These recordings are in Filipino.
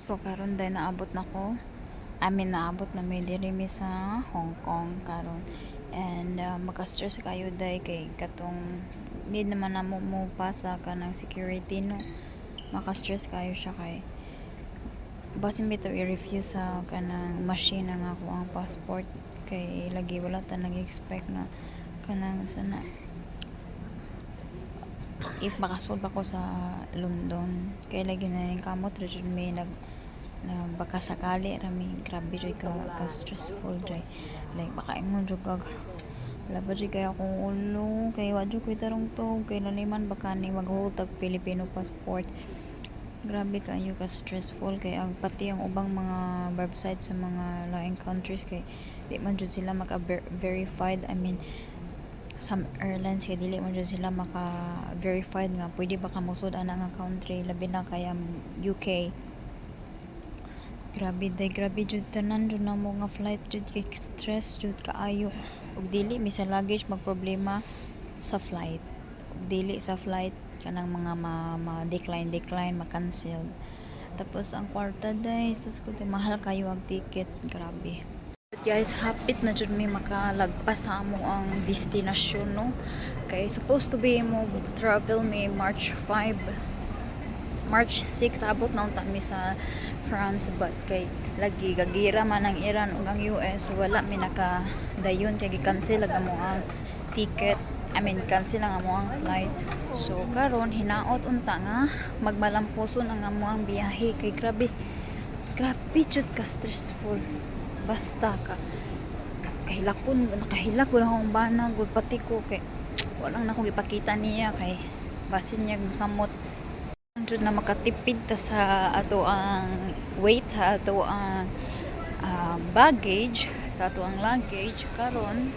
So karon day naabot na ko. Naabot na may diri mi sa Hong Kong karon. And maka-stress kayo day kay katong need naman na mo pasa ka ng security no. Maka-stress kayo siya kay basin bitaw i-refuse sa kanang machine nga ako ang passport kay lagi wala ta nag-expect na kanang sana if makasolve ako sa London kay lagi na ning kamot ra jud may baka sakali rami grabe jud ka stressful jay like baka ingon jud kag wala jud kay akong ulo kay wa jud koy tarong to kay naniman baka ni maghutag Filipino passport. Grabe kayo ka stressful kay ang pati ang ubang mga website sa mga laing countries kay di man jud sila maka verified. I mean some airlines kay dili man jud sila maka verified nga pwede ba ka musud ana nga country labi na kay ang UK. Grabe jud tanan jud na mo nga flight jud kay stress jud kaayo ug dili mi sa luggage magproblema sa flight ug dili sa flight kanang mga decline ma-cancel tapos ang kwarta day sus ko mahal kayo ang ticket grabe. But guys, hapit na jud mi makalagpas sa amo ang destinasyon no kay supposed to be mo travel may March 6 abot na unta mi sa France but kay lagi gagira man ang Iran ug ang US so wala mi naka dayon kay gi-cancel ang mo ang ticket. Cancel ang amo ang flight. So karon hinaot unta nga magmalamposon ang amo ang biyahe kay grabe jud ka stressful basta ka nakahilak ko lang akong bana gud pati ko kay wala na akong ipakita niya kay basin niya musamot jud na makatipid ta sa ato ang weight sa ato ang baggage sa ato ang luggage karon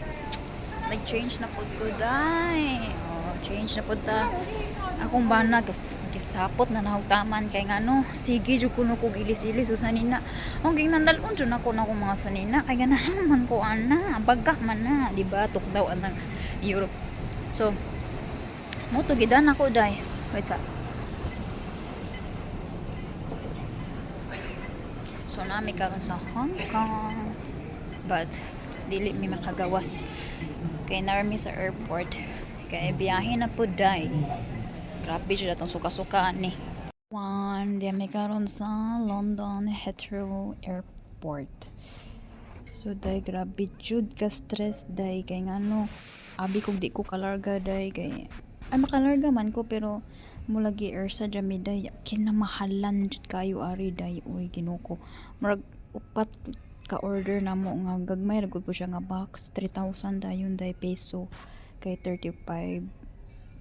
nag-change na pud ko day change na pud ta akong bana gisapot na nahugtaman kay ngano sige jud kuno ko ilis-ilis sa nina ang ginandalon jud nako na akong mga sanina kay ganahan man ko ana baga man na di ba tukdaw anang Europe so mo to gidan ako day wait sa so nami karon sa Hong Kong but dili mi makagawas kay narmi sa airport kay biyahe na pud day grabe jud atong suka-suka ni di mi karon sa London Heathrow Airport so day grabe jud ka stress day kay ngano abi kog di ko kalarga day kay ay makalarga man ko pero mulagi sa jami day kinamahalan jud kayo ari day uy ginuko murag upat ka order na mo nga gagmay ragud po siya nga box 3,000 dayon day peso kay 35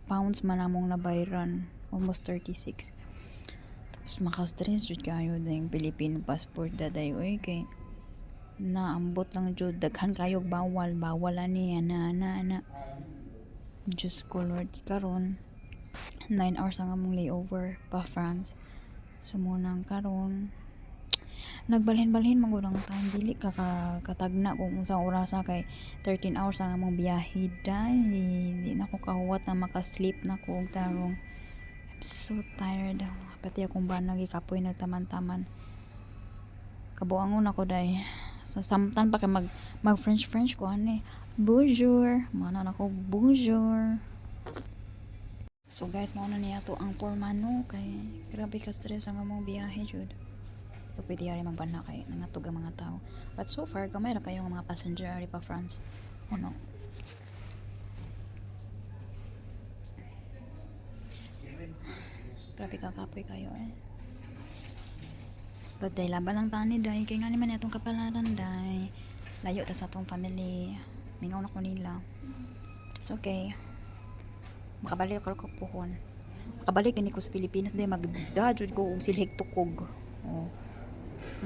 pounds man among nabayran almost 36 tapos maka-stress jud kayo dayong Filipino passport daday oy kay naambot lang jud daghan kayo bawal ani ana Diyos ko Lord karon 9 hours ang among layover pa France so munang karon nagbalhin-balhin man gud ang time dili ka katagna kung unsang orasa kay 13 hours ang among biyahe day di na ko kahuwat na maka-sleep na ko og tarong I'm so tired pati akong bana gikapoy nagtaman-taman kabuangon ako day sa samtan pa kay mag French ko ani bonjour mana nako bonjour. So guys mao na niya to ang pormano kay grabe ka stress ang among biyahe jud so pwede ari magbana kay nangatog ang mga tao but so far gamay ra kayo mga passenger ari pa France ano grabe ka kapoy kayo but day laban lang tani day kay nga naman itong kapalaran day layo ta sa atong family mingaw na ko nila it's okay makabalik ako puhon makabalik ini ko sa Pilipinas day magdadjud ko og silhig tukog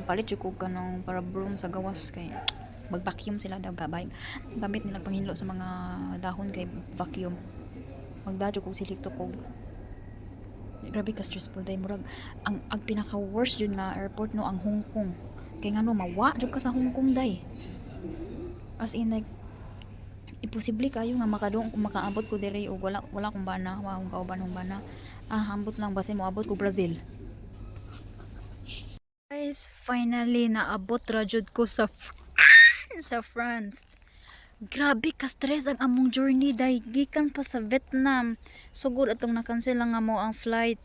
palit jud ko kanang para broom sa gawas kay mag-vacuum sila daw gamit nila panghinlo sa mga dahon kay vacuum magdadyo ko silhig tukog grabe ka stressful day murag ang pinaka worst jud na airport no ang Hong Kong kay ngano mawa jud ka sa Hong Kong day as in like imposible kayo nga makaabot ko diri o wala kong bana akong kauban ng bana ambot lang basin mo abot ko Brazil. guys, finally naabot ra jud ko sa sa France. Grabe ka stress ang among journey dai gikan pa sa Vietnam. Sugod atong na-cancel lang nga mo ang flight.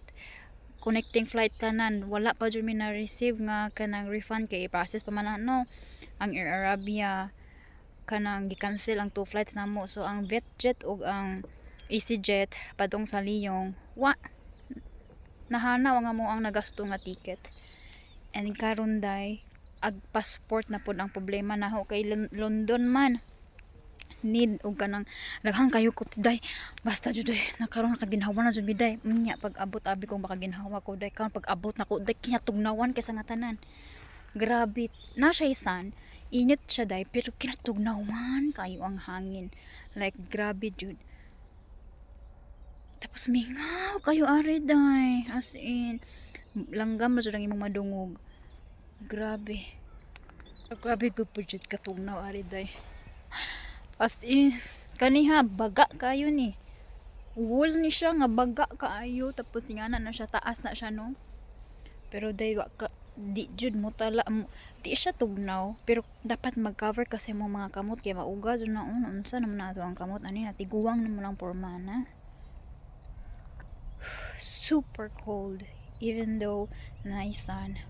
Connecting flight tanan, wala pa jud mi na receive nga kanang refund kay i-process pa man no. Ang Air Arabia kanang gi-cancel ang 2 flights namo. So ang Vietjet ug ang EasyJet padung sa Lyon, nahanaw nga mo ang nagasto nga ticket. And karon day ag passport na pud ang problema naho kay London man. Need og kanang daghang kayo ko day basta jud day nakaroon nakaginhawa na jud day unya pag abot abi kong makaginhawa ko day karon pag abot nako day kinatugnawan kay sa nga tanan. Grabe na siya isan init siya day pero kinatugnawan kayo ang hangin like grabe jud. Tapos mingaw kayo ari day as in langgam na jud ang imong madungog. Grabe gud po jud katugnaw ari day. As in, kaniha, baga kayo ni. Wool ni siya nga baga kaayo. Tapos nga na siya, taas na siya no. Pero dahil di jud mo tala, di siya tugnaw. Pero dapat mag-cover kasi mo mga kamot. Kaya mauga jud na unsa naman na ito ang kamot. Ani, natiguang naman lang porma na. Super cold. Even though, nice sun.